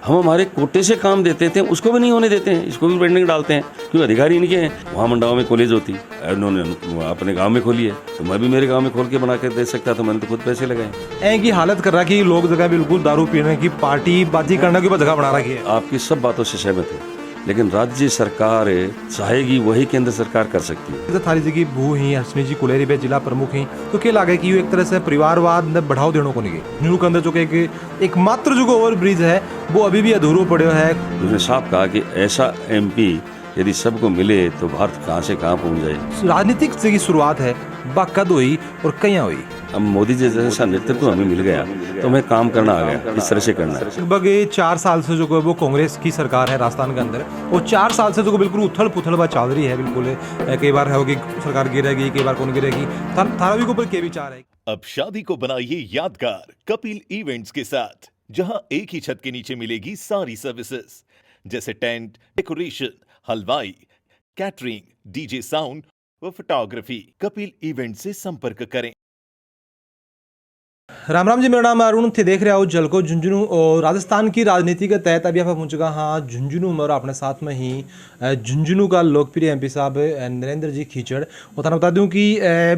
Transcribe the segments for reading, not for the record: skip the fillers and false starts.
हम हमारे कोटे से काम देते थे, उसको भी नहीं होने देते हैं, इसको भी पेंडिंग डालते हैं क्योंकि अधिकारी इनके हैं। वहाँ मंडावा में कॉलेज होती, उन्होंने अपने गांव में खोली है, तो मैं भी मेरे गांव में खोल के बना के दे सकता, तो मैंने तो खुद पैसे लगाए। ऐ की हालत कर रहा कि लोग जगह बिल्कुल दारू पीने की, पार्टी बाजी करने की जगह बना रखी है। आपकी सब बातों से सहमत है, लेकिन राज्य सरकार चाहेगी वही केंद्र सरकार कर सकती है। थारी जी की भू ही हसनी जी कुलेरी बे जिला प्रमुख ही, तो क्या लगे कि एक तरह से परिवारवाद ने बढ़ाव देने को नहीं न्यू के अंदर जो एक मात्र जो ओवर ब्रिज है वो अभी भी अधूरो पड़े है। उसने साफ कहा कि ऐसा MP यदि सबको मिले तो भारत कहाँ से कहाँ पहुँच जाए। राजनीतिक की शुरुआत है कद हुई और कहीं हुई। अब मोदी जी जैसा नेतृत्व हमें मिल गया तो हमें काम करना आ गया, इस तरह से करना है। लगभग 4 साल से जो वो कांग्रेस की सरकार है राजस्थान के अंदर, और 4 साल से जो बिल्कुल उथल पुथल बात चल रही है। बिल्कुल कई बार होगी सरकार गिरेगी, कई बार कौन गिरेगी, थारा भी ऊपर के विचार है। अब शादी को बनाइए यादगार कपिल इवेंट्स के साथ, जहां एक ही छत के नीचे मिलेगी सारी सर्विसेज जैसे टेंट, डेकोरेशन, हलवाई, कैटरिंग, DJ साउंड व फोटोग्राफी। कपिल इवेंट से संपर्क करें। राम राम जी, मेरा नाम अरुण थे, देख रहे हो जलको झुंझुनू। और राजस्थान की राजनीति के तहत अभी आप पहुंच चुका हाँ झुंझुनू में, और अपने साथ में ही झुंझुनू का लोकप्रिय MP साहब नरेंद्र जी खीचड़। और थाना बता दूं कि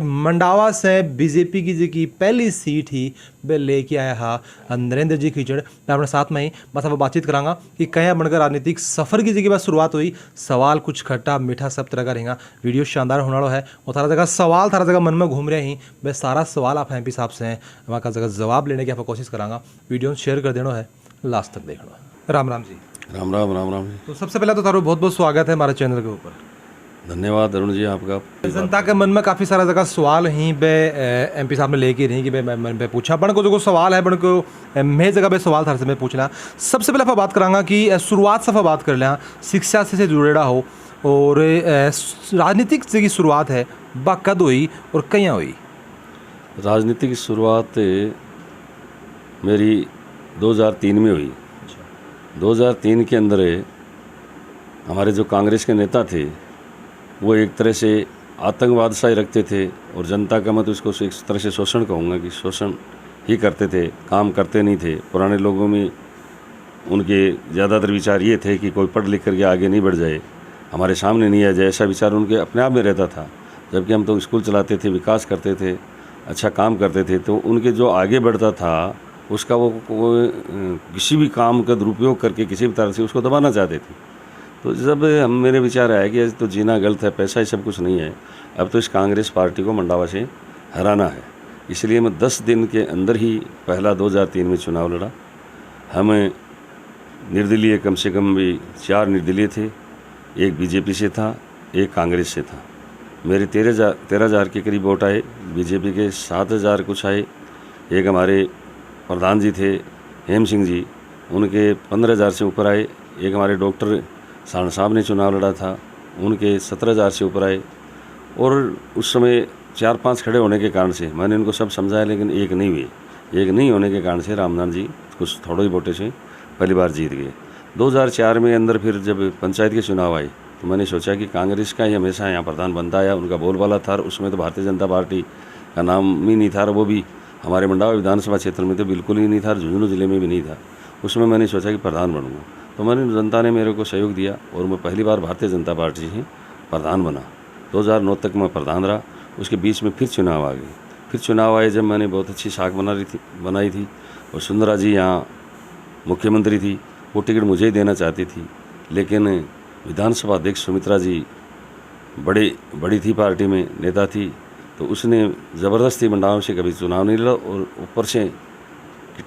मंडावा से BJP की जी पहली सीट ही वे लेके आया हाँ नरेंद्र जी खीचड़। मैं अपने साथ में ही बस अब बातचीत करांगा कि कहीं बनकर राजनीतिक सफ़र की जगह शुरुआत हुई। सवाल कुछ खट्टा मीठा सब तरह का रहेगा, वीडियो शानदार होने वाला है। और थारा जगह सवाल थारा जगह मन में घूम रहे ही, वे सारा सवाल आप MP साहब से हैं वहाँ का जगह जवाब लेने की आप कोशिश करांगा। वीडियो शेयर कर देना है, लास्ट तक देखना। राम राम जी। राम राम राम राम। तो सबसे पहले तो तारो बहुत बहुत स्वागत है हमारे चैनल के ऊपर। धन्यवाद अरुण जी आपका। जनता के मन में काफ़ी सारा जगह सवाल ही बे MP साहब ने लेके रही कि मैं पूछा बन को जो सवाल है बन को मैं जगह पे सवाल थार से मैं पूछना। सबसे पहले आप बात करांगा कि शुरुआत से बात कर लें शिक्षा से जुड़ेड़ा हो, और राजनीतिक की शुरुआत है कद हुई और कहीं हुई। राजनीति की शुरुआत मेरी 2003 में हुई। 2003 के अंदर हमारे जो कांग्रेस के नेता थे वो एक तरह से आतंकवाद सा ही रखते थे, और जनता का मत उसको एक तरह से शोषण कहूँगा कि शोषण ही करते थे, काम करते नहीं थे। पुराने लोगों में उनके ज़्यादातर विचार ये थे कि कोई पढ़ लिख करके आगे नहीं बढ़ जाए, हमारे सामने नहीं आ जाए, ऐसा विचार उनके अपने आप में रहता था। जबकि हम तो स्कूल चलाते थे, विकास करते थे, अच्छा काम करते थे, तो उनके जो आगे बढ़ता था उसका वो किसी भी काम का दुरुपयोग करके किसी भी तरह से उसको दबाना चाहते थे। तो जब हम मेरे विचार आया कि तो जीना गलत है, पैसा ही सब कुछ नहीं है, अब तो इस कांग्रेस पार्टी को मंडावा से हराना है। इसलिए मैं 10 दिन के अंदर ही पहला 2003 में चुनाव लड़ा। हमें निर्दलीय कम से कम भी 4 निर्दलीय थे, एक BJP से था, एक कांग्रेस से था। मेरे 13,000 के करीब वोट आए, BJP के 7,000 कुछ आए। एक हमारे प्रधान जी थे हेम सिंह जी, उनके 15,000 से ऊपर आए। एक हमारे डॉक्टर सारण साहब ने चुनाव लड़ा था, उनके 17,000 से ऊपर आए। और उस समय 4-5 खड़े होने के कारण से मैंने इनको सब समझाया, लेकिन एक नहीं हुए। एक नहीं होने के कारण से रामनाथ जी कुछ थोड़े ही वोटे से पहली बार जीत गए। 2004 में अंदर फिर जब पंचायत के चुनाव आए तो मैंने सोचा कि कांग्रेस का ही हमेशा यहाँ प्रधान बनता है, उनका बोलबाला था। उसमें तो भारतीय जनता पार्टी का नाम ही नहीं था, और वो भी हमारे मंडावा विधानसभा क्षेत्र में तो बिल्कुल ही नहीं था, झुंझुनू जिले में भी नहीं था। उसमें मैंने सोचा कि प्रधान बनूंगा, तो जनता ने मेरे को सहयोग दिया और मैं पहली बार भारतीय जनता पार्टी से प्रधान बना। 2009 तक मैं प्रधान रहा। उसके बीच में फिर चुनाव आ गए। फिर चुनाव आए जब मैंने बहुत अच्छी साख बनाई थी, और सुंदरा जी यहाँ मुख्यमंत्री थी, वो टिकट मुझे ही देना चाहती थी, लेकिन विधानसभा अध्यक्ष सुमित्रा जी बड़ी थी, पार्टी में नेता थी, तो उसने ज़बरदस्ती मंडावा से कभी चुनाव नहीं लड़ा, और ऊपर से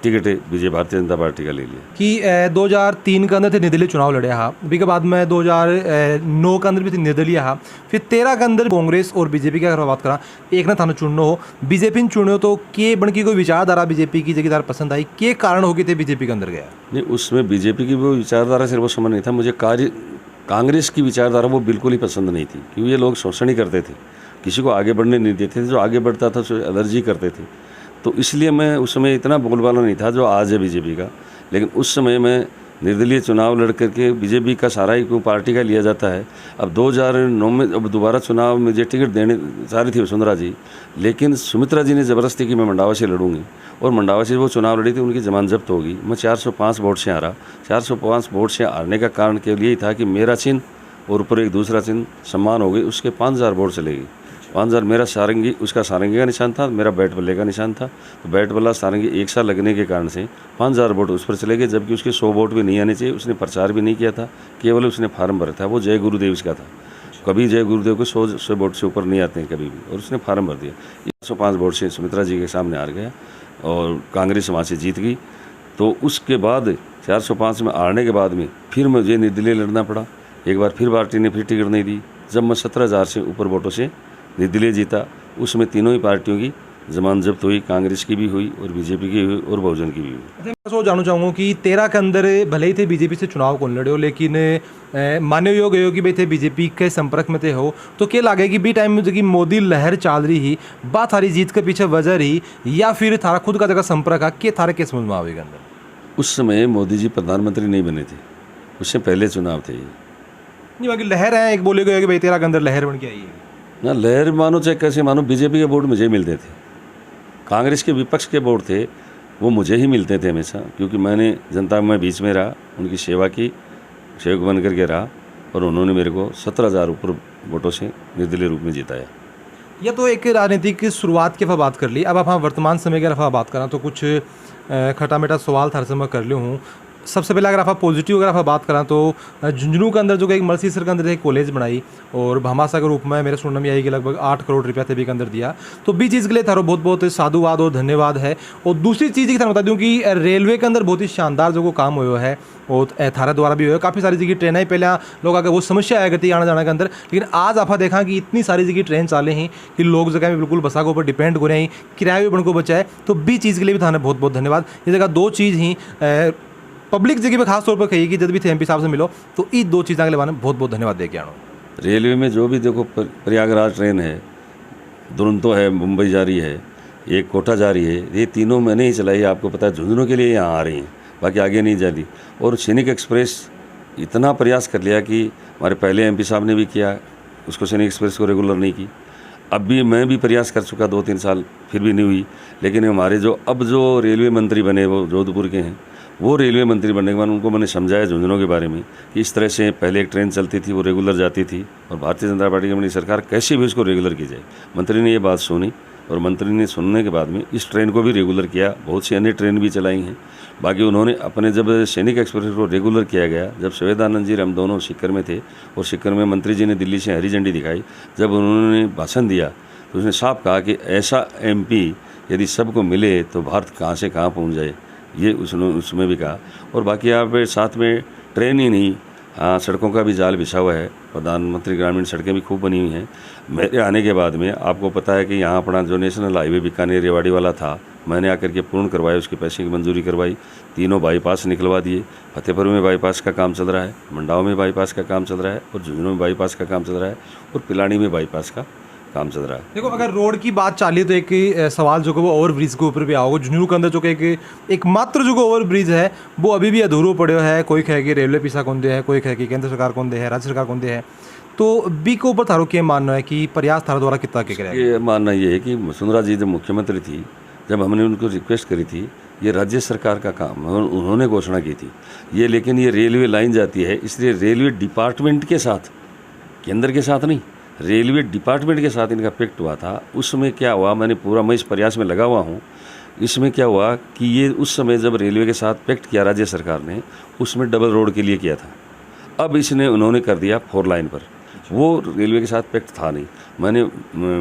टिकट बीजे भारतीय जनता पार्टी का ले लिया। कि 2003 के अंदर थे निर्दलीय चुनाव लड़े हाँ, अभी के बाद में 2009 के अंदर भी थे निर्दलीय हाँ, फिर 13 के अंदर कांग्रेस और BJP की अगर बात करा, एक ना थाना चुनना हो, BJP ने चुने हो, तो के बन की कोई विचारधारा BJP की जगह पसंद आई, के कारण हो गए थे BJP के अंदर गया? नहीं, उसमें BJP की वो विचारधारा सिर्फ वो समझ नहीं था, मुझे कांग्रेस की विचारधारा वो बिल्कुल ही पसंद नहीं थी, क्योंकि ये लोग शोषण ही करते थे, किसी को आगे बढ़ने नहीं देते थे, जो आगे बढ़ता था उसे एलर्जी करते थे। तो इसलिए मैं उस समय इतना बोलबाला नहीं था जो आज है BJP का, लेकिन उस समय मैं निर्दलीय चुनाव लड़ करके बीजेपी का सारा ही क्यों पार्टी का लिया जाता है। अब 2009 में अब दोबारा चुनाव मुझे टिकट देने चाह रही थी वसुंधरा जी, लेकिन सुमित्रा जी ने ज़बरदस्ती की मैं मंडावा से लड़ूंगी, और मंडावा से वो चुनाव लड़ी थी, उनकी जमानत जब्त होगी। मैं 405 वोट से हारा। 405 वोट से हारने का कारण केवल यही था कि मेरा चिन्ह और ऊपर एक दूसरा चिन्ह सम्मान हो गई, उसके 5000 वोट चलेगी। 5000 मेरा सारंगी, उसका सारंगी का निशान था, मेरा बैट बल्ले का निशान था, तो बैट बल्ला सारंगी एक साथ लगने के कारण से 5000 वोट उस पर चले गए, जबकि उसके 100 वोट भी नहीं आने चाहिए। उसने प्रचार भी नहीं किया था, केवल उसने फार्म भरा था। वो जय गुरुदेव का था, कभी जय गुरुदेव को 100 वोट से ऊपर नहीं आते हैं कभी भी, और उसने फार्म भर दिया। 105 वोट से सुमित्रा जी के सामने हार गया और कांग्रेस वहाँ से जीत गई। तो उसके बाद 405 में हारने के बाद में फिर मुझे निर्दलीय लड़ना पड़ा। एक बार फिर पार्टी ने फिर टिकट नहीं दी। जब मैं 17,000 से ऊपर वोटों से निर्दलीय जीता, उसमें तीनों ही पार्टियों की जमानत जब्त हुई, कांग्रेस की भी हुई और बीजेपी की हुई और बहुजन की भी हुई। मैं सो जानना चाहूँगा कि 13 के अंदर भले ही थे बीजेपी से चुनाव कौन लड़े हो, लेकिन मान्य योग हो कि भाई थे बीजेपी के संपर्क में थे हो, तो क्या लगे कि बी टाइम में जो कि मोदी लहर चाल रही ही बात थारी जीत के पीछे वजह रही, या फिर थारा खुद का जगह संपर्क आ के थारे के समझ में आवेगा अंदर? उस समय मोदी जी प्रधानमंत्री नहीं बने थे, उससे पहले चुनाव थे। नहीं, बाकी लहर है, एक बोले गए कि भाई 13 के अंदर लहर बन के आई है ना। लहर मानो चाहे कैसे मानो, बीजेपी के वोट मुझे मिलते थे, कांग्रेस के विपक्ष के वोट थे वो मुझे ही मिलते थे हमेशा, क्योंकि मैंने जनता में बीच में रहा, उनकी सेवा की, सेवक बन करके रहा, और उन्होंने मेरे को 17,000 ऊपर वोटों से निर्दलीय रूप में जिताया। यह तो एक राजनीतिक की शुरुआत की बात कर ली। अब आप हाँ वर्तमान समय की रफा बात करा तो कुछ खटा मीठा सवाल थार से मैं कर लिया हूँ। सबसे पहले अगर आप पॉजिटिव अगर आप बात करा तो झुंझुनू के अंदर जो कि एक मलसीसर के अंदर एक कॉलेज बनाई, और भामाशाह के रूप में मेरे सुनने में आई कि लगभग 8 करोड़ रुपया थे भी के अंदर दिया। तो बी चीज़ के लिए थारो बहुत बहुत साधुवाद और धन्यवाद है। और दूसरी चीज़ की थारा बता दूँ कि रेलवे के अंदर बहुत ही शानदार जो काम हुआ है और थारा द्वारा भी हुआ है। काफ़ी सारी जगह ट्रेन ही पहले लोग आगे बहुत समस्या आया करती आने जाने के अंदर, लेकिन आज आप देखा कि इतनी सारी जगह ट्रेन चाले हैं कि लोग जगह में बिल्कुल बसा के ऊपर डिपेंड हो रहे हैं, किराया भी बन को बचा है। तो बी चीज़ के लिए भी थाने बहुत बहुत धन्यवाद। ये जगह दो चीज़ ही पब्लिक जगह पे खास तौर पर कही कि जब भी थे एमपी साहब से मिलो तो ये दो चीज़ों के लिए बहुत बहुत धन्यवाद दे के आना। रेलवे में जो भी देखो, प्रयागराज ट्रेन है, दुरंतो है, मुंबई जा रही है, एक कोटा जा रही है, ये तीनों मैंने ही चलाई। आपको पता है झुंझुनू के लिए यहाँ आ रही हैं, बाकी आगे नहीं जा रही। और सैनिक एक्सप्रेस इतना प्रयास कर लिया कि हमारे पहले एमपी साहब ने भी किया, उसको सैनिक एक्सप्रेस को रेगुलर नहीं की। अब भी मैं भी प्रयास कर चुका 2-3 साल, फिर भी नहीं हुई। लेकिन हमारे जो अब जो रेलवे मंत्री बने वो जोधपुर के हैं, वो रेलवे मंत्री बनने के बाद उनको मैंने समझाया झुंझुनू के बारे में कि इस तरह से पहले एक ट्रेन चलती थी, वो रेगुलर जाती थी, और भारतीय जनता पार्टी की बनी सरकार कैसे भी उसको रेगुलर की जाए। मंत्री ने ये बात सुनी, और मंत्री ने सुनने के बाद में इस ट्रेन को भी रेगुलर किया। बहुत सी अन्य ट्रेन भी चलाई हैं। बाकी उन्होंने अपने जब सैनिक एक्सप्रेस को रेगुलर किया गया, जब सवेदानंद जी हम दोनों सिक्कर में थे, और सिक्कर में मंत्री जी ने दिल्ली से हरी झंडी दिखाई, जब उन्होंने भाषण दिया तो उसने साफ कहा कि ऐसा एमपी यदि सबको मिले तो भारत कहाँ से कहाँ पहुँच जाए, ये उसमें भी कहा। और बाकी यहाँ पे साथ में ट्रेन ही नहीं, हाँ सड़कों का भी जाल बिछा हुआ है। प्रधानमंत्री ग्रामीण सड़कें भी खूब बनी हुई हैं। मेरे आने के बाद में आपको पता है कि यहाँ अपना जो नेशनल हाईवे बीकानेर रेवाड़ी वाला था, मैंने आकर के पूर्ण करवाया, उसके पैसे की मंजूरी करवाई, तीनों बाईपास निकलवा दिए। फतेहपुर में बाईपास का काम चल रहा है, मंडाव में बाईपास का काम चल रहा है, और झुंझुनू में बाईपास का काम चल रहा है, और पिलानी में बाईपास का काम चल रहा है। देखो, अगर रोड की बात चाली तो एक सवाल जो कि वो ओवर ब्रिज के ऊपर भी आओगे। झुंझुनू के अंदर जो कि एक मात्र जो ओवर ब्रिज है वो अभी भी अधूरो पड़े है। कोई कहे कि रेलवे पैसा कौन दे है, कोई कहे कि केंद्र सरकार कौन दे है, राज्य सरकार कौन दे है। तो बी के ऊपर थारो क्या मानना है कि प्रयास थारा द्वारा कितना के करेगा? ये मानना ये है कि वसुंधरा जी जब मुख्यमंत्री थी, जब हमने उनको रिक्वेस्ट करी थी, ये राज्य सरकार का काम उन्होंने घोषणा की थी ये, लेकिन ये रेलवे लाइन जाती है, इसलिए रेलवे डिपार्टमेंट के साथ, केंद्र के साथ नहीं, रेलवे डिपार्टमेंट के साथ इनका पैक्ट हुआ था। उसमें क्या हुआ, मैं इस प्रयास में लगा हुआ हूँ। इसमें क्या हुआ कि ये उस समय जब रेलवे के साथ पैक्ट किया राज्य सरकार ने, उसमें डबल रोड के लिए किया था। अब उन्होंने कर दिया 4 लाइन पर। वो रेलवे के साथ पैक्ट था नहीं। मैंने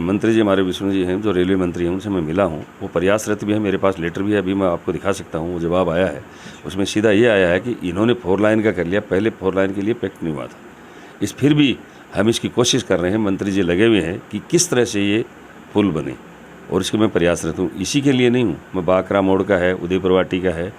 मंत्री जी हमारे विष्णु जी हैं जो रेलवे मंत्री हैं, उनसे मैं मिला हूँ, वो प्रयासरत भी है, मेरे पास लेटर भी है, अभी मैं आपको दिखा सकता हूँ। वो जवाब आया है, उसमें सीधा ये आया है कि इन्होंने 4 लाइन का कर लिया, पहले 4 लाइन के लिए पैक्ट नहीं हुआ था। फिर भी हम इसकी कोशिश कर रहे हैं, मंत्री जी लगे हुए हैं कि किस तरह से ये पुल बने, और इसके मैं प्रयासरत हूँ। इसी के लिए नहीं हूँ मैं, बाकरा मोड़ का है, उदयपुर वाटी का है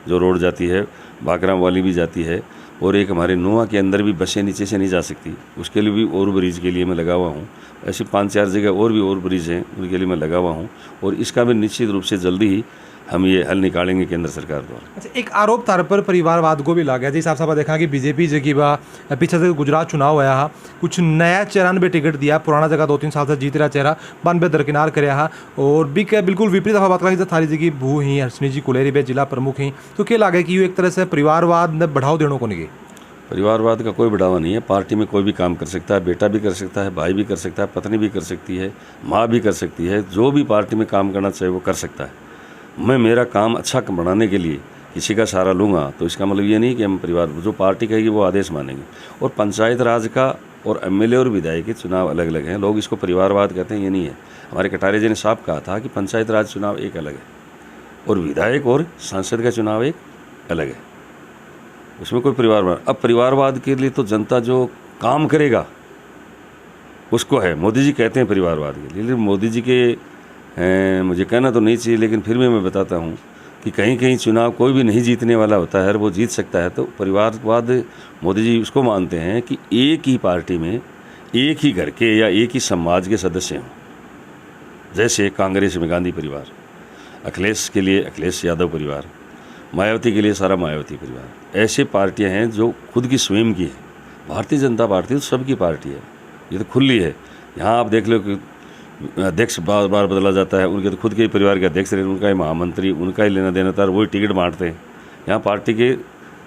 जो रोड जाती है, बाकराम वाली भी जाती है, और एक हमारे नोआ के अंदर भी बसें नीचे से नहीं जा सकती, उसके लिए भी ओवर ब्रिज के लिए मैं लगा हुआ हूँ। ऐसी 5-4 जगह और भी ओवर ब्रिज हैं, उनके लिए मैं लगा हुआ हूँ, और इसका भी निश्चित रूप से जल्दी ही हम ये हल निकालेंगे केंद्र सरकार द्वारा। अच्छा, एक आरोप तार पर परिवारवाद को भी ला गया। जिस हिसाब से देखा कि बीजेपी जगह बा पीछे से गुजरात चुनाव होया हा, कुछ नया चेहरा ने भी टिकट दिया, पुराना जगह 2-3 साल से जीत रहा चेहरा बन पे दरकिनार करया हा। और भी क्या बिल्कुल विपरीत दफा बात करी थारी जगह भू ही हर्षनी जी कुलेरी बे जिला प्रमुख ही, तो क्या लगे कि एक तरह से परिवारवाद ने बढ़ाव देने को नहीं? परिवारवाद का कोई बढ़ावा नहीं है। पार्टी में कोई भी काम कर सकता है, बेटा भी कर सकता है, भाई भी कर सकता है, पत्नी भी कर सकती है, माँ भी कर सकती है। जो भी पार्टी में काम करना चाहिए वो कर सकता है। मैं मेरा काम अच्छा बनाने के लिए किसी का सहारा लूँगा तो इसका मतलब ये नहीं कि हम परिवार, जो पार्टी कहेगी वो आदेश मानेंगे। और पंचायत राज का और एमएलए और विधायक के चुनाव अलग अलग हैं। लोग इसको परिवारवाद कहते हैं, ये नहीं है। हमारे कटारे जी ने साफ कहा था कि पंचायत राज चुनाव एक अलग है और विधायक और सांसद का चुनाव एक अलग है, उसमें कोई परिवारवाद। अब परिवारवाद के लिए तो जनता जो काम करेगा उसको है। मोदी जी कहते हैं परिवारवाद के लिए, लेकिन मोदी जी के मुझे कहना तो नहीं चाहिए, लेकिन फिर भी मैं बताता हूँ कि कहीं कहीं चुनाव कोई भी नहीं जीतने वाला होता है और वो जीत सकता है। तो परिवारवाद मोदी जी उसको मानते हैं कि एक ही पार्टी में एक ही घर के या एक ही समाज के सदस्य हों। जैसे कांग्रेस में गांधी परिवार, अखिलेश के लिए अखिलेश यादव परिवार, मायावती के लिए सारा मायावती परिवार। ऐसे पार्टियां हैं जो खुद की स्वयं की है। भारतीय जनता पार्टी तो सबकी पार्टी है, ये तो खुली है। यहाँ आप देख लो कि अध्यक्ष बार बार बदला जाता है, उनके तो खुद के ही परिवार के अध्यक्ष रहे, उनका ही महामंत्री, उनका ही लेना देना था, वही टिकट बांटते हैं। यहाँ पार्टी के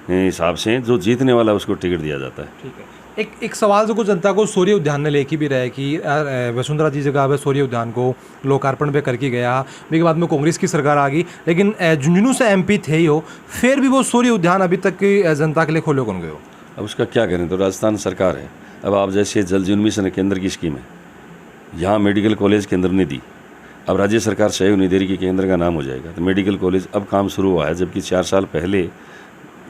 हिसाब से जो जीतने वाला है उसको टिकट दिया जाता है। ठीक है। एक सवाल जो को जनता को सूर्य उद्यान ने लेके भी रहे कि वसुंधरा जी जगह पे सूर्य उद्यान को लोकार्पण पे करके गया, उसके बाद में कांग्रेस की सरकार आ गई, लेकिन झुंझुनू से एमपी थे ही हो, फिर भी वो सूर्य उद्यान अभी तक जनता के लिए खोले कौन गए हो? अब उसका क्या करें, तो राजस्थान सरकार है। अब आप जैसे जल जीवन मिशन केंद्र की स्कीम है, यहाँ मेडिकल कॉलेज केंद्र ने दी, अब राज्य सरकार सहयोग नहीं दे रही कि केंद्र का नाम हो जाएगा, तो मेडिकल कॉलेज अब काम शुरू हुआ है। जबकि 4 साल पहले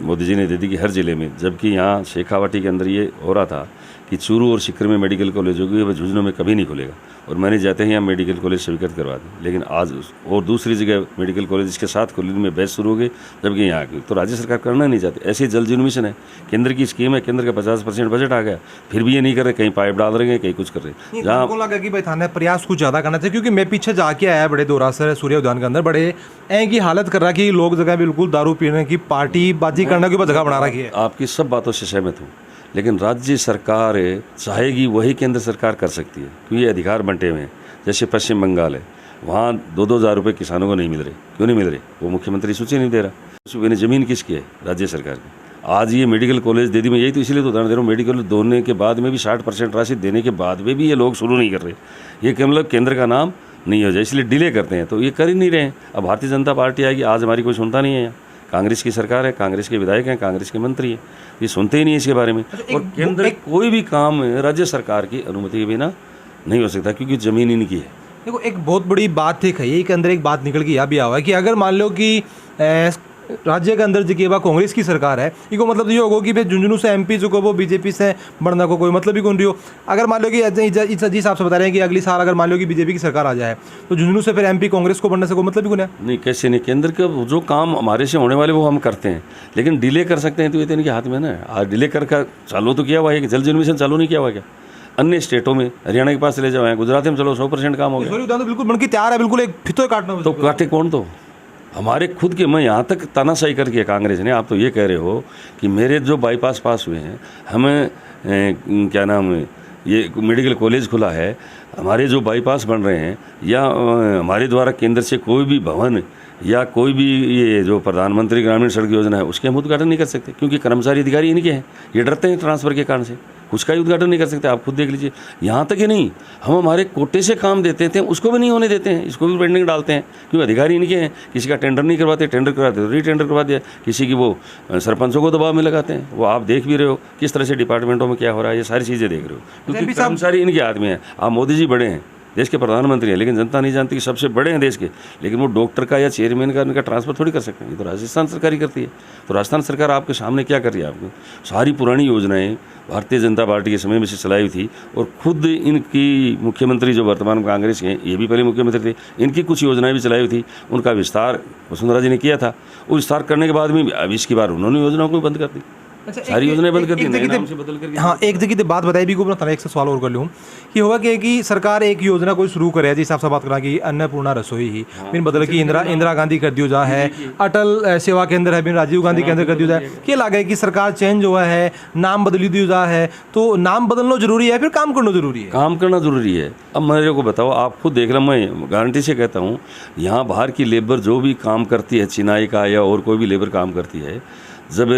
मोदी जी ने दे दी कि हर जिले में, जबकि यहाँ शेखावाटी के अंदर ये हो रहा था कि चूरू और सिक्कर में मेडिकल कॉलेज होगी, वह झुंझुनू में कभी नहीं खुलेगा। और मैंने जाते ही यहाँ मेडिकल कॉलेज स्वीकृत करवा दी, लेकिन आज और दूसरी जगह मेडिकल कॉलेज इसके साथ खुलने में बहस शुरू हो गई, जबकि यहाँ की तो राज्य सरकार करना नहीं चाहती। ऐसे जल जीवन मिशन है, केंद्र की स्कीम है, केंद्र का 50% बजट आ गया, फिर भी ये नहीं कर रहे। कहीं पाइप डाल रहे हैं, कहीं कुछ कर रहे हैं। जहाँ को लगा कि भाई थाने प्रयास कुछ ज़्यादा करना चाहिए, क्योंकि मैं पीछे जाके आया बड़े दौरा से सूर्य उद्यान के अंदर, बड़े ऐ की हालत कर रहा कि लोग जगह बिल्कुल दारू पीने की, पार्टी बाजी करने की जगह बना रखी है। आपकी सब बातों से सहमत हूँ, लेकिन राज्य सरकार चाहेगी वही केंद्र सरकार कर सकती है, क्योंकि ये अधिकार बंटे हुए हैं। जैसे पश्चिम बंगाल है, वहाँ 2-2 हज़ार रुपये किसानों को नहीं मिल रहे। क्यों नहीं मिल रहे? वो मुख्यमंत्री सूची नहीं दे रहा। ज़मीन किसकी है? राज्य सरकार की। आज ये मेडिकल कॉलेज दे दी, मैं यही तो इसलिए तो उदाहरण दे रहा हूँ। मेडिकल दोने के बाद में भी 60% राशि देने के बाद में भी ये लोग शुरू नहीं कर रहे। ये क्या मतलब केंद्र का नाम नहीं हो जाए, इसलिए डिले करते हैं, तो ये कर ही नहीं रहे हैं। अब भारतीय जनता पार्टी आएगी, आज हमारी कोई सुनता नहीं है। यहाँ कांग्रेस की सरकार है, कांग्रेस के विधायक हैं, कांग्रेस के मंत्री हैं, ये सुनते ही नहीं इसके बारे में। और केंद्र कोई भी काम राज्य सरकार की अनुमति के बिना नहीं हो सकता, क्योंकि ज़मीन इनकी है। देखो, एक बहुत बड़ी बात थी कही के अंदर, एक बात निकल के यह भी आवा है कि अगर मान लो कि राज्य के अंदर जो कांग्रेस की सरकार है, इसको मतलब ये होगा कि भाई झुंझुनू से एमपी जो को वो बीजेपी से बढ़ने को कोई मतलब ही कौन रही हो। अगर मान लो कि इस हिसाब से बता रहे हैं कि अगली साल अगर मान लो कि बीजेपी की सरकार आ जाए, तो झुंझुनू से फिर एमपी कांग्रेस को बढ़ने से कोई मतलब ही कौन है? नहीं, कैसे नहीं। केंद्र का जो काम हमारे से होने वाले वो हम करते हैं, लेकिन डिले कर सकते हैं तो ये तो इनके हाथ में ना। आज डिले कर चालू तो किया हुआ है कि जल जीवन मिशन चालू नहीं किया हुआ क्या? अन्य स्टेटों में, हरियाणा के पास चले जाओ, गुजरात में चलो, 100% काम हो गया। तो बिल्कुल बन के तैयार है, बिल्कुल एक फितो काटना। तो काटे कौन? तो हमारे खुद के, मैं यहाँ तक तानाशाही करके कांग्रेस ने, आप तो ये कह रहे हो कि मेरे जो बाईपास पास हुए हैं, हमें क्या नाम है, ये मेडिकल कॉलेज खुला है, हमारे जो बाईपास बन रहे हैं, या हमारे द्वारा केंद्र से कोई भी भवन या कोई भी ये जो प्रधानमंत्री ग्रामीण सड़क योजना है उसके हम उद्घाटन नहीं कर सकते, क्योंकि कर्मचारी अधिकारी इनके हैं। ये डरते हैं ट्रांसफ़र के कारण से, कुछ का ही उद्घाटन नहीं कर सकते। आप खुद देख लीजिए। यहाँ तक ही नहीं, हम हमारे कोटे से काम देते थे उसको भी नहीं होने देते हैं, इसको भी पेंडिंग डालते हैं, क्योंकि अधिकारी इनके हैं। किसी का टेंडर नहीं करवाते, टेंडर करवाते तो रीटेंडर करवा दिया। किसी की वो सरपंचों को दबाव में लगाते हैं। वो आप देख भी रहे हो किस तरह से डिपार्टमेंटों में क्या हो रहा है, ये सारी चीज़ें देख रहे हो, क्योंकि कर्मचारी इनके हाथ में है। आप मोदी जी बड़े हैं, देश के प्रधानमंत्री हैं, लेकिन जनता नहीं जानती कि सबसे बड़े हैं देश के, लेकिन वो डॉक्टर का या चेयरमैन का इनका ट्रांसफर थोड़ी कर सकते हैं। ये तो राजस्थान सरकार ही करती है। तो राजस्थान सरकार आपके सामने क्या कर रही है? आपको सारी पुरानी योजनाएं भारतीय जनता पार्टी के समय में से चलाई हुई थी, और खुद इनकी मुख्यमंत्री जो वर्तमान कांग्रेस के हैं, ये भी पहले मुख्यमंत्री थे, इनकी कुछ योजनाएं भी चलाई हुई थी। उनका विस्तार वसुंधरा जी ने किया था। वो विस्तार करने के बाद में अब इसकी बार उन्होंने योजनाओं को बंद कर दी। सारी योजनाएं बंद कर दी, नए नाम से बदल करके। हाँ, एक जगह की बात बताई भी को अपना एक से सवाल और कर लूँ कि होगा कि सरकार एक योजना कोई शुरू करे जिस हिसाब से बात करा कि अन्नपूर्णा रसोई ही बिन बदल की इंदिरा गांधी कर दियो जा है, अटल सेवा केंद्र है बिन राजीव गांधी केंद्र कर दियो जाए, क्या लगे कि सरकार चेंज हुआ है, नाम बदली दियो जा है, तो नाम बदलना जरूरी है फिर काम करना जरूरी है? काम करना जरूरी है। अब मेरे को बताओ, आप खुद देख लो, मैं गारंटी से कहता हूँ यहाँ बाहर की लेबर जो भी काम करती है, चिनाई का या और कोई भी लेबर काम करती है, जब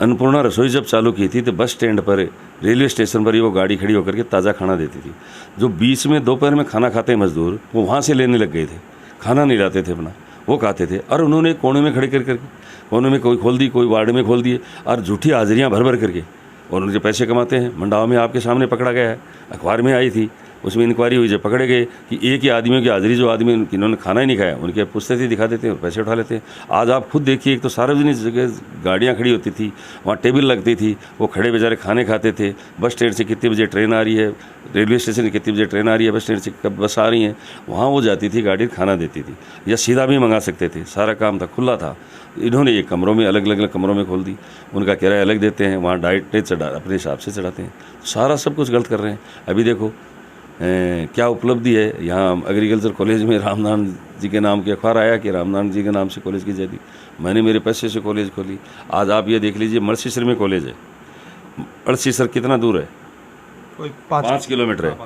अन्नपूर्णा रसोई जब चालू की थी तो बस स्टैंड पर, रेलवे स्टेशन पर ही वो गाड़ी खड़ी होकर के ताज़ा खाना देती थी। जो बीच में दोपहर में खाना खाते हैं मजदूर, वो वहाँ से लेने लग गए थे, खाना नहीं लाते थे अपना, वो खाते थे। और उन्होंने कोने में खड़े कर करके, कोने में कोई खोल दी, कोई वार्ड में खोल दिए, और झूठी हाजिरियाँ भर भर करके और उनके पैसे कमाते हैं। मंडावा में आपके सामने पकड़ा गया है, अखबार में आई थी, उसमें इंक्वायरी हुई, जब पकड़े गए कि एक ही आदमियों की हाजिरी, जो आदमी जिन्होंने खाना ही नहीं खाया, उनके पुस्तक दिखा देते हैं और पैसे उठा लेते हैं। आज आप खुद देखिए, एक तो सार्वजनिक जगह गाड़ियाँ खड़ी होती थी, वहाँ टेबल लगती थी, वो खड़े बेचारे खाने खाते थे। बस स्टैंड से कितने बजे ट्रेन आ रही है, रेलवे स्टेशन से कितने बजे ट्रेन आ रही है, बस स्टैंड से कब बस आ रही है, वहाँ वो जाती थी, गाड़ी खाना देती थी, या सीधा भी मंगा सकते थे, सारा काम था, खुला था। इन्होंने ये कमरों में अलग अलग कमरों में खोल दी, उनका किराया अलग देते हैं, वहाँ डाइट चढ़ा अपने हिसाब से चढ़ाते हैं, सारा सब कुछ गलत कर रहे हैं। अभी देखो क्या उपलब्धि है यहाँ एग्रीकल्चर कॉलेज में, रामनारायण जी के नाम के अखबार आया कि रामनारायण जी के नाम से कॉलेज की जाती, मैंने मेरे पैसे से कॉलेज खोली। आज आप ये देख लीजिए, मड़सीसर में कॉलेज है। मड़सीसर कितना दूर है? कोई 5 किलोमीटर है।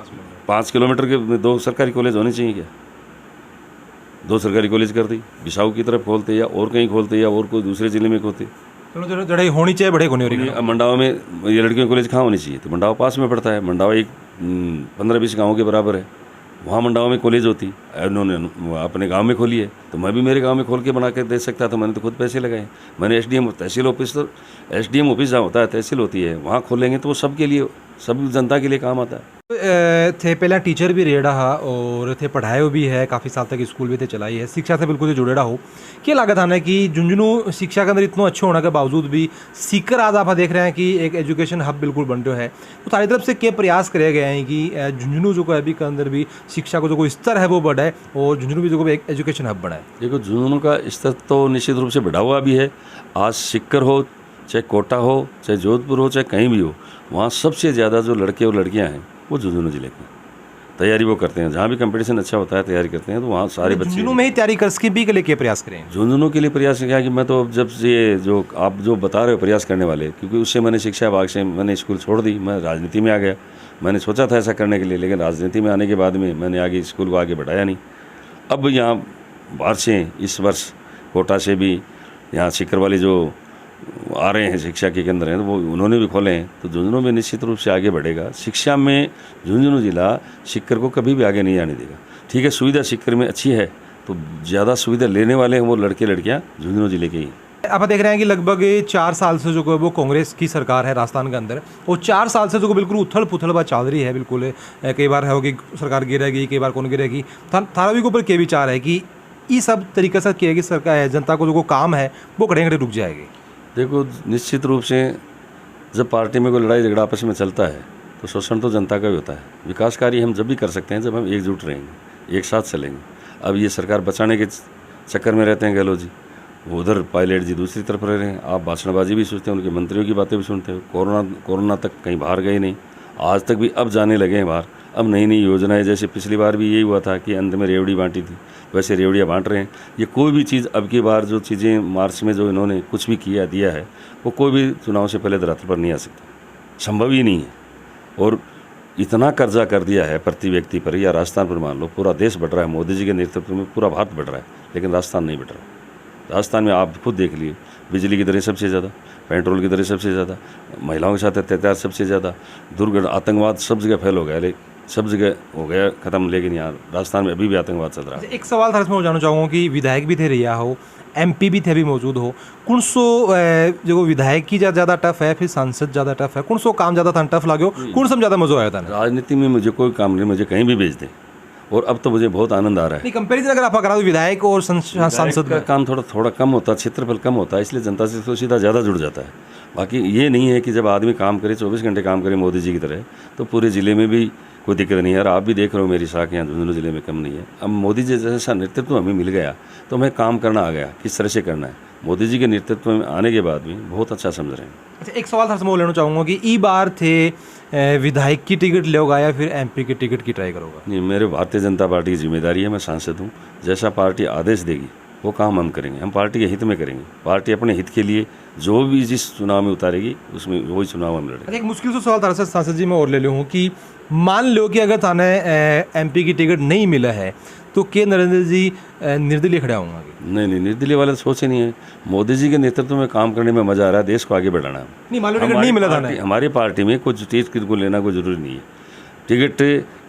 5 किलोमीटर के 2 सरकारी कॉलेज होने चाहिए क्या? 2 सरकारी कॉलेज कर दी, बिसाऊ की तरफ खोलते या और कहीं खोलते या और कोई दूसरे ज़िले में खोलते। चलो जड़ाई होनी चाहिए, बड़े होनी हो रही है। अब मंडावा में ये लड़कियों कॉलेज कहाँ होनी चाहिए? तो मंडावा पास में पड़ता है, मंडावा एक 15-20 गाँव के बराबर है, वहाँ मंडावा में कॉलेज होती, उन्होंने अपने गांव में खोली है, तो मैं भी मेरे गांव में खोल के बना के दे सकता था। मैंने तो खुद पैसे लगाए। मैंने एसडीएम तहसील ऑफिस, तो एसडीएम ऑफिस जहाँ होता है, तहसील होती है, वहाँ खोलेंगे तो वो सबके लिए, सब जनता के लिए काम आता है। थे पहला टीचर भी रेड़ा हा और थे पढ़ाए भी है, काफ़ी साल तक स्कूल भी थे चलाई है, शिक्षा से बिल्कुल जुड़ेड़ा हो। क्या लागत आना है कि झुंझुनू शिक्षा के अंदर इतना अच्छे होने के बावजूद भी सीकर आज आप देख रहे हैं कि एक एजुकेशन हब बिल्कुल बन रहा है, तो सारी तरफ से क्या प्रयास करे गए हैं कि झुंझुनू जो अभी के अंदर भी शिक्षा को जो कोई स्तर है वो बढ़ाए और झुंझुनू भी जो एक एजुकेशन हब बनाए? देखो, झुंझुनू का स्तर तो निश्चित रूप से बढ़ा हुआ भी है। आज सीकर हो, चाहे कोटा हो, चाहे जोधपुर हो, चाहे कहीं भी हो, वहाँ सबसे ज़्यादा जो लड़के और लड़कियाँ हैं वो झुंझुनू जिले के तैयारी वो करते हैं। जहाँ भी कंपटीशन अच्छा होता है तैयारी करते हैं, तो वहाँ सारे बच्चे झुंझुनू में ही तैयारी कर सके भी के लिए क्या प्रयास करें? झुंझुनू के लिए प्रयास किया कि मैं तो जब से ये जो आप जो बता रहे हो प्रयास करने वाले, क्योंकि उससे मैंने शिक्षा विभाग से मैंने स्कूल छोड़ दी, मैं राजनीति में आ गया। मैंने सोचा था ऐसा करने के लिए, लेकिन राजनीति में आने के बाद में मैंने आगे स्कूल को आगे बढ़ाया नहीं। अब यहाँ बाहर से इस वर्ष कोटा से भी यहाँ सीकर वाले जो आ रहे हैं शिक्षा के केंद्र हैं, तो वो उन्होंने भी खोले हैं, तो झुंझुनू में निश्चित रूप से आगे बढ़ेगा। शिक्षा में झुंझुनू जिला सीकर को कभी भी आगे नहीं आने देगा। ठीक है, सुविधा सीकर में अच्छी है, तो ज़्यादा सुविधा लेने वाले हैं वो लड़के लड़कियाँ झुंझुनू जिले के ही। आप देख रहे हैं कि लगभग 4 साल से जो वो कांग्रेस की सरकार है राजस्थान के अंदर, वो 4 साल से जो बिल्कुल उथल पुथल बात चल रही है, बिल्कुल कई बार होगी सरकार गिरेगी, कई बार कौन गिरेगी। थारा भी के ऊपर क्या विचार है कि ये सब तरीके से किएगी सरकार, जनता को जो काम है वो खड़े खड़े रुक जाएगी? देखो, निश्चित रूप से जब पार्टी में कोई लड़ाई झगड़ा आपस में चलता है तो शोषण तो जनता का ही होता है। विकास कार्य हम जब भी कर सकते हैं जब हम एकजुट रहेंगे, एक साथ चलेंगे। अब ये सरकार बचाने के चक्कर में रहते हैं गहलोत जी, वो उधर पायलट जी दूसरी तरफ रह रहे हैं। आप भाषणबाजी भी सुनते हैं, उनके मंत्रियों की बातें भी सुनते हो। कोरोना तक कहीं बाहर गए नहीं, आज तक भी अब जाने लगे हैं बाहर। अब नई नई योजनाएं, जैसे पिछली बार भी यही हुआ था कि अंत में रेवड़ी बांटी थी, वैसे रेवड़ियाँ बांट रहे हैं। ये कोई भी चीज़ अब की बार जो चीज़ें मार्च में जो इन्होंने कुछ भी किया दिया है, वो कोई भी चुनाव से पहले धरातल पर नहीं आ सकता, संभव ही नहीं है। और इतना कर्जा कर दिया है प्रति व्यक्ति पर, या राजस्थान पर मान लो, पूरा देश बढ़ रहा है, मोदी जी के नेतृत्व में पूरा भारत बढ़ रहा है, लेकिन राजस्थान नहीं बढ़ रहा। राजस्थान में आप खुद देख लिए, बिजली की दरें सबसे ज़्यादा, पेट्रोल की दरें सबसे ज़्यादा, महिलाओं के साथ अत्याचार सबसे ज़्यादा, दुर्घटना, आतंकवाद सब जगह फैल हो गया, सब जगह हो गया ख़त्म, लेकिन यहाँ राजस्थान में अभी भी आतंकवाद चल रहा है। एक सवाल था इसमें जानना चाहूँगा कि विधायक भी थे रिया हो, एमपी भी थे अभी मौजूद हो, कौन सो जो विधायक की ज़्यादा टफ है, फिर सांसद ज़्यादा टफ है, कौन सो काम ज़्यादा था टफ लागो, कौन सा ज़्यादा मज़ा आया था? राजनीति में मुझे कोई काम नहीं, मुझे कहीं भी भेज दें, और अब तो मुझे बहुत आनंद आ रहा है। कंपेरिजन अगर आप करा तो विधायक और सांसद का काम थोड़ा कम होता है, क्षेत्रफल कम होता है, इसलिए जनता से तो सीधा ज़्यादा जुड़ जाता है। बाकी ये नहीं है कि जब आदमी काम करे 24 घंटे काम करे मोदी जी की तरह, तो पूरे ज़िले में भी कोई दिक्कत नहीं है। यार आप भी देख रहे हो मेरी शाख यहाँ झुंझुनू जिले में कम नहीं है। अब मोदी जी जैसा नेतृत्व हमें मिल गया तो हमें काम करना आ गया, किस तरह से करना है। मोदी जी के नेतृत्व में आने के बाद भी बहुत अच्छा समझ रहे हैं। अच्छा, एक सवाल था मैं लेना चाहूँगा कि ई बार थे विधायक की टिकट लेगा या फिर एमपी की टिकट की ट्राई करोगा? नहीं, मेरे भारतीय जनता पार्टी की जिम्मेदारी है, मैं सांसद हूँ। जैसा पार्टी आदेश देगी वो काम हम करेंगे, हम पार्टी के हित में करेंगे। पार्टी अपने हित के लिए जो भी जिस चुनाव में उतारेगी उसमें वही चुनाव हम लड़ेंगे। अच्छा, एक मुश्किल से सवाल था सांसद जी मैं और ले लूँ कि मान लो कि अगर थाने एमपी की टिकट नहीं मिला है तो के नरेंद्र जी निर्दलीय खड़ा होंगे? नहीं, निर्दलीय वाले तो सोचे नहीं है। मोदी जी के नेतृत्व में काम करने में मज़ा आ रहा है, देश को आगे बढ़ाना है। नहीं, मान लो टिकट नहीं मिला था ना, हमारी पार्टी में कुछ टिकट को लेना कोई ज़रूरी नहीं है। टिकट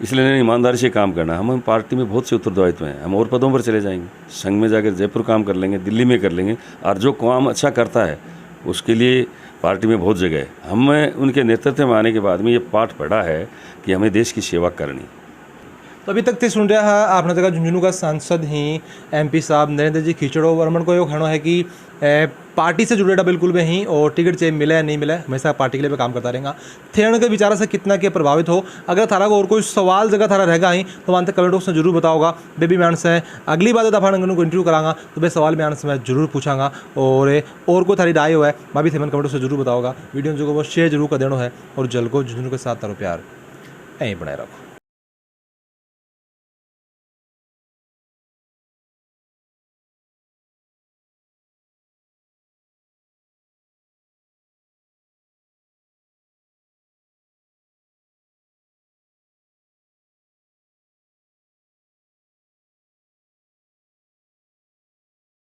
इसलिए नहीं, ईमानदारी से काम करना। हम पार्टी में बहुत से उत्तरदायित्व हैं, हम और पदों पर चले जाएंगे। संघ में जाकर जयपुर काम कर लेंगे, दिल्ली में कर लेंगे, और जो काम अच्छा करता है उसके लिए पार्टी में बहुत जगह है। हमें उनके नेतृत्व में आने के बाद में ये पाठ पढ़ा है कि हमें देश की सेवा करनी। तो अभी तक थे सुन रहा है आपने जगह झुंझुनू का सांसद ही एमपी साहब नरेंद्र जी खीचड़ो वर्मन को यो कहना है कि पार्टी से जुड़ेगा बिल्कुल भी ही, और टिकट चाहे मिले या नहीं मिले हमेशा पार्टी के लिए काम करता रहेगा। थे के विचार से कितना के प्रभावित हो। अगर थारा को और कोई सवाल जगह थारा रहेगा ही तो वहाँ तक कमेंट बॉक्स में जरूर बताओगा। बेबी मैं से अगली बार जब अपन को इंटरव्यू करांगा तो बे सवाल में से मैं जरूर पूछांगा, और कोई थारी राय हो है मैं भी थे कमेंट बॉक्स में जरूर बताओगा। वीडियो जो वो शेयर जरूर कर देना है, और जल को झुंझुनू के साथ तारो प्यार यहीं बनाए रखो।